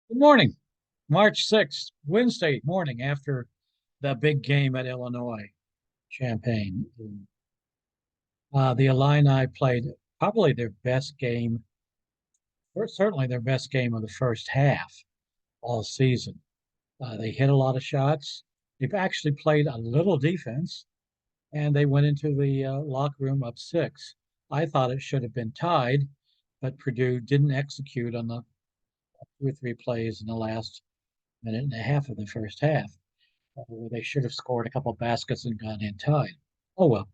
Good morning, March 6th, Wednesday morning after the big game at Illinois, Champaign. The Illini played probably their best game, or certainly their best game of the first half all season. They hit a lot of shots. They've actually played a little defense, and they went into the locker room up six. I thought it should have been tied, but Purdue didn't execute on the two or three plays in the last minute and a half of the first half. Where they should have scored a couple of baskets and gone in tied. Oh well.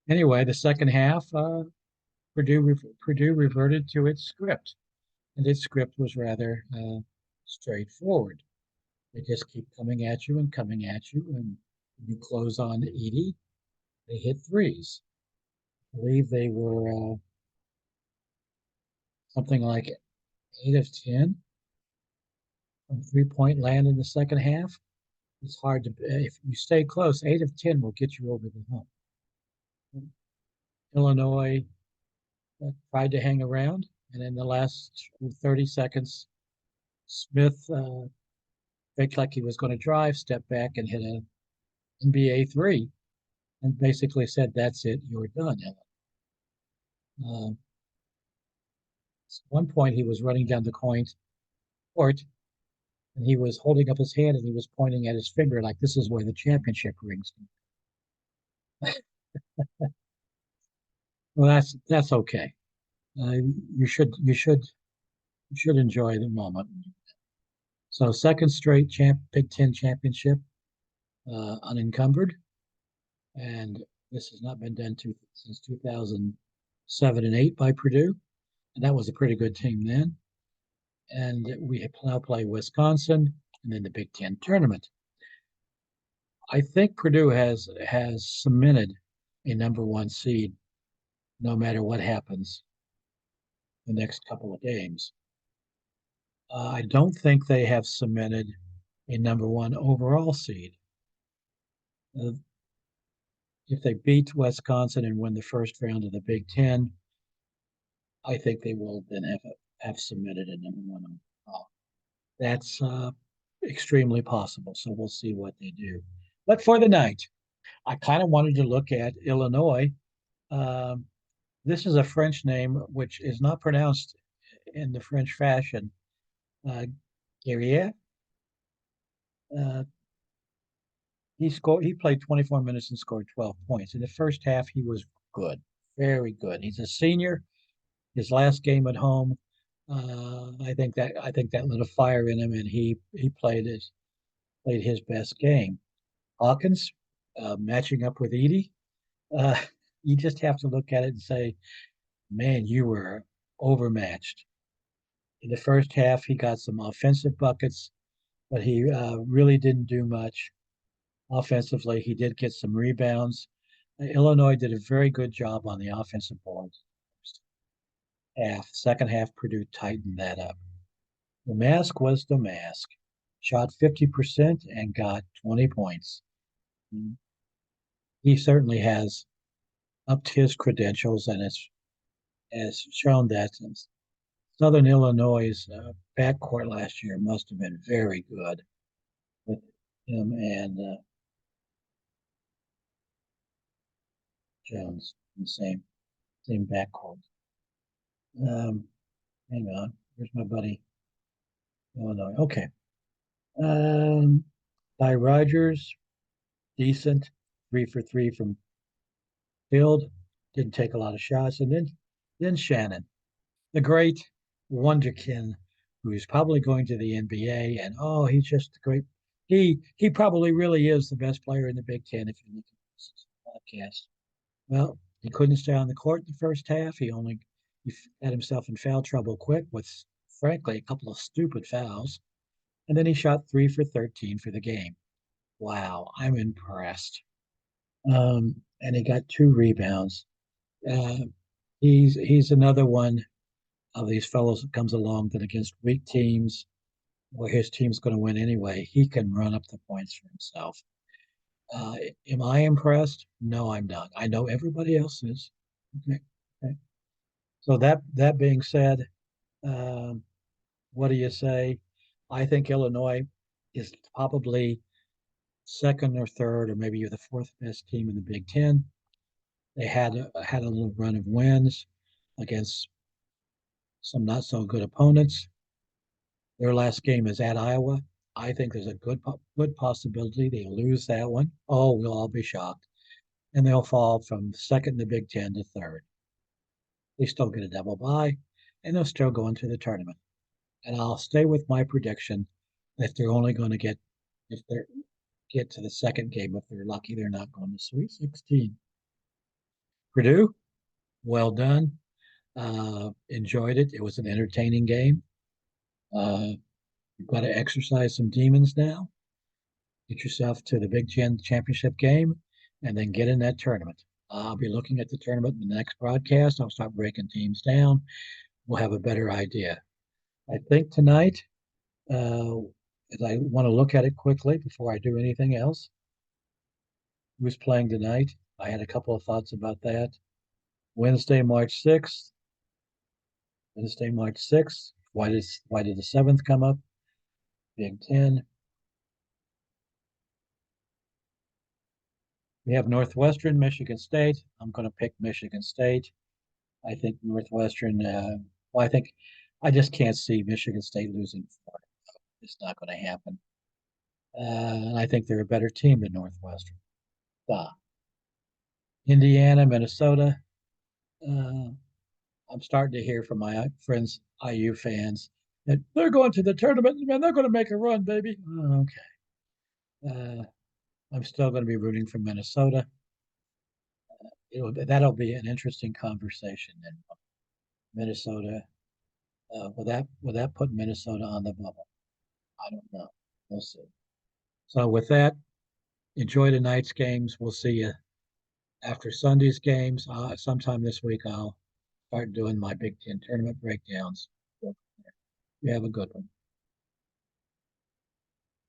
Anyway, the second half, Purdue reverted to its script, and its script was rather straightforward. They just keep coming at you and coming at you, and you close on Edie. They hit threes. I believe they were something like 8 of 10 from 3-point land in the second half. It's hard to if you stay close. 8 of 10 will get you over the hump. Illinois tried to hang around, and in the last 30 seconds, Smith faked like he was going to drive, stepped back, and hit an NBA three, and basically said, "That's it, you're done." At one point, he was running down the court, and he was holding up his hand, and he was pointing at his finger like, "This is where the championship rings." Well, that's okay. Uh, you should enjoy the moment. So, second straight Big Ten championship, unencumbered, and this has not been done since 2007 and 8 by Purdue, and that was a pretty good team then. And we now play Wisconsin, and then the Big Ten tournament. I think Purdue has cemented a number one seed, no matter what happens the next couple of games. I don't think they have cemented a number one overall seed. Uh, if they beat Wisconsin and win the first round of the Big Ten, I think they will then have submitted a number one overall. That's extremely possible. So we'll see what they do. But for the night, I kind of wanted to look at Illinois. Um, this is a French name which is not pronounced in the French fashion. Uh, Guerrier. Uh, he played 24 minutes and scored 12 points. In the first half, he was good, very good. He's a senior. His last game at home, I think that lit a fire in him, and he played his best game. Hawkins matching up with Edie, uh, you just have to look at it and say, man, you were overmatched. In the first half, he got some offensive buckets, but he really didn't do much offensively. He did get some rebounds. Illinois did a very good job on the offensive boards. Half, second half, Purdue tightened that up. The mask was the mask. Shot 50% and got 20 points. He certainly has upped his credentials and has shown that Southern Illinois' backcourt last year must have been very good with him and Jones in the same backcourt. Um, hang on, where's my buddy Illinois? Okay, um, Ty Rogers, decent, 3 for 3 from field, didn't take a lot of shots, and then Shannon, the great wonderkin, who's probably going to the NBA, and oh, he's just great. He probably really is the best player in the Big Ten if you look at this podcast. Well, he couldn't stay on the court in the first half. He had himself in foul trouble quick with, frankly, a couple of stupid fouls, and then he shot 3 for 13 for the game. Wow, I'm impressed. And he got 2 rebounds. Uh, he's another one of these fellows that comes along that against weak teams where his team's going to win anyway, he can run up the points for himself. Uh, am I impressed? No, I'm not. I know everybody else is. Okay. Okay. So that being said, um, What do you say? I think Illinois is probably second or third, or maybe you're the fourth best team in the Big Ten. They had a little run of wins against some not so good opponents. Their last game is at Iowa. I think there's a good possibility they'll lose that one. Oh, we'll all be shocked, and they'll fall from second in the Big Ten to third. They still get a double bye, and they'll still go into the tournament. And I'll stay with my prediction that they're only going to if they get to the second game. If they're lucky, they're not going to Sweet 16. Purdue, well done. Enjoyed it. It was an entertaining game. Uh, you've got to exercise some demons now. Get yourself to the Big Ten championship game, and then get in that tournament. I'll be looking at the tournament in the next broadcast. I'll start breaking teams down. We'll have a better idea. I think tonight, uh, as I want to look at it quickly before I do anything else, who's playing tonight? I had a couple of thoughts about that. Wednesday, March 6th. Wednesday, March 6th. Why did the 7th come up? Big Ten. We have Northwestern, Michigan State. I'm going to pick Michigan State. I think Northwestern. Well, I just can't see Michigan State losing Florida. It's not going to happen. And I think they're a better team than Northwestern. Indiana, Minnesota. Uh, I'm starting to hear from my friends, IU fans, that they're going to the tournament. Man, they're going to make a run, baby. Oh, okay. I'm still going to be rooting for Minnesota. That'll be an interesting conversation. And Minnesota, will that put Minnesota on the bubble? I don't know. We'll see. So with that, enjoy tonight's games. We'll see you after Sunday's games. Sometime this week, I'll start doing my Big Ten tournament breakdowns. You have a good one.